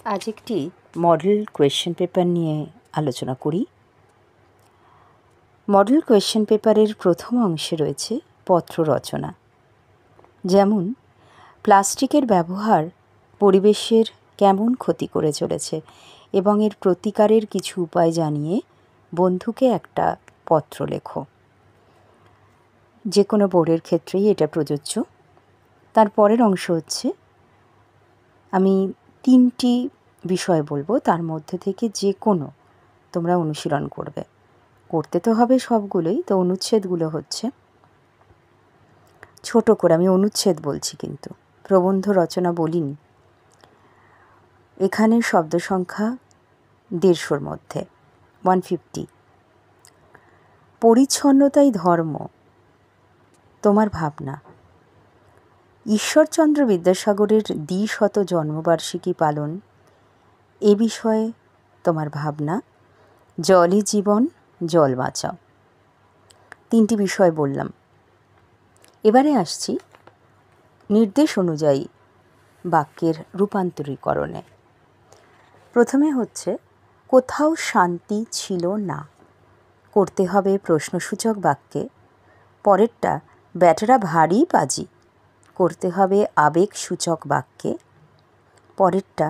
আজ একটি model question paper নিয়ে আলোচনা করি। মডেল কোয়েশ্চেন পেপারের প্রথম অংশে রয়েছে পত্র রচনা। যেমন প্লাস্টিকের ব্যবহার পরিবেশের কেমন ক্ষতি করে চলেছে এবং এর প্রতিকারের কিছু উপায় জানিয়ে বন্ধুকে একটা পত্র লেখো। যে কোনো বোর্ডের ক্ষেত্রেই এটা প্রযোজ্য। তার পরের অংশ হচ্ছে আমি 3টি বিষয় বলবো, তার মধ্যে থেকে যে কোনো তোমরা অনুশীলন করবে। করতে তো হবে সবগুলোই, তো অনুচ্ছেদগুলো হচ্ছে ছোট করে, আমি অনুচ্ছেদ বলছি কিন্তু প্রবন্ধ রচনা বলিনি। এখানে শব্দ সংখ্যা 150-র মধ্যে 150। পরিচ্ছন্নতাই ধর্ম, তোমার ভাবনা। ঈশ্বরচন্দ্র বিদ্যাসাগরের 200 জন্মবার্ষিকী পালন, এ বিষয়ে তোমার ভাবনা। জলই জীবন, জল বাঁচাও। 3টি বিষয় বললাম। এবারে আসছি নির্দেশ অনুযায়ী বাক্যের রূপান্তরীকরণে। প্রথমে হচ্ছে কোথাও শান্তি ছিল না, করতে হবে প্রশ্নসূচক বাক্যে। পরেরটা ব্যাটারা ভারী পাজি, করতে হবে আবেগসূচক বাক্যে। পরেরটা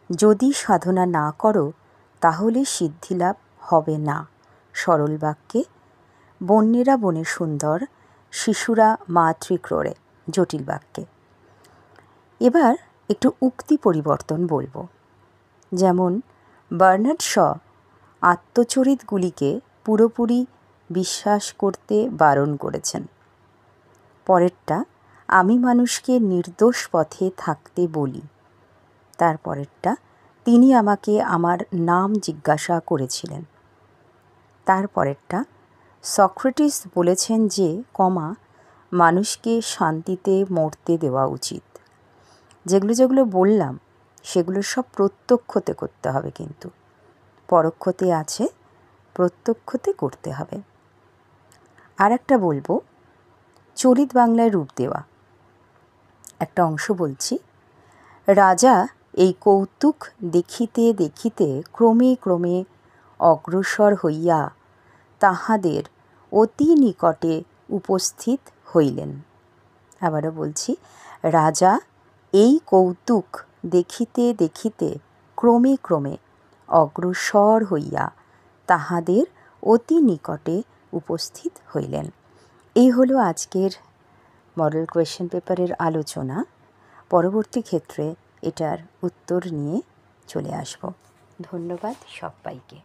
যদি সাধনা না করো তাহলে সিদ্ধিলাভ হবে না, সরল বাক্যে। বন্যেরা বনে সুন্দর, শিশুরা মাতৃক্রোড়ে, জটিল বাক্যে। এবার একটু উক্তি পরিবর্তন বলবো। যেমন বার্নার্ড শ আত্মচরিতগুলিকে পুরোপুরি বিশ্বাস করতে বারণ করেছেন। পরেরটা আমি মানুষকে নির্দোষ পথে থাকতে বলি। তারপরেরটা তিনি আমাকে আমার নাম জিজ্ঞাসা করেছিলেন। তারপরেরটা সক্রেটিস বলেছেন যে মানুষকে শান্তিতে মরতে দেওয়া উচিত। যেগুলো বললাম সেগুলো সব প্রত্যক্ষতে করতে হবে, কিন্তু পরোক্ষতে আছে, প্রত্যক্ষতে করতে হবে। আর একটা বলবো চলিত বাংলায় রূপ দেওয়া। একটা অংশ বলছি। রাজা এই কৌতুক দেখিতে দেখিতে ক্রমে ক্রমে অগ্রসর হইয়া তাহাদের অতি নিকটে উপস্থিত হইলেন। আবারও বলছি, রাজা এই কৌতুক দেখিতে দেখিতে ক্রমে ক্রমে অগ্রসর হইয়া তাহাদের অতি নিকটে উপস্থিত হইলেন। এই হলো আজকের মডেল কোয়েশ্চেন পেপারের আলোচনা। পরবর্তী ক্ষেত্রে এটার উত্তর নিয়ে চলে আসব। ধন্যবাদ সবাইকে।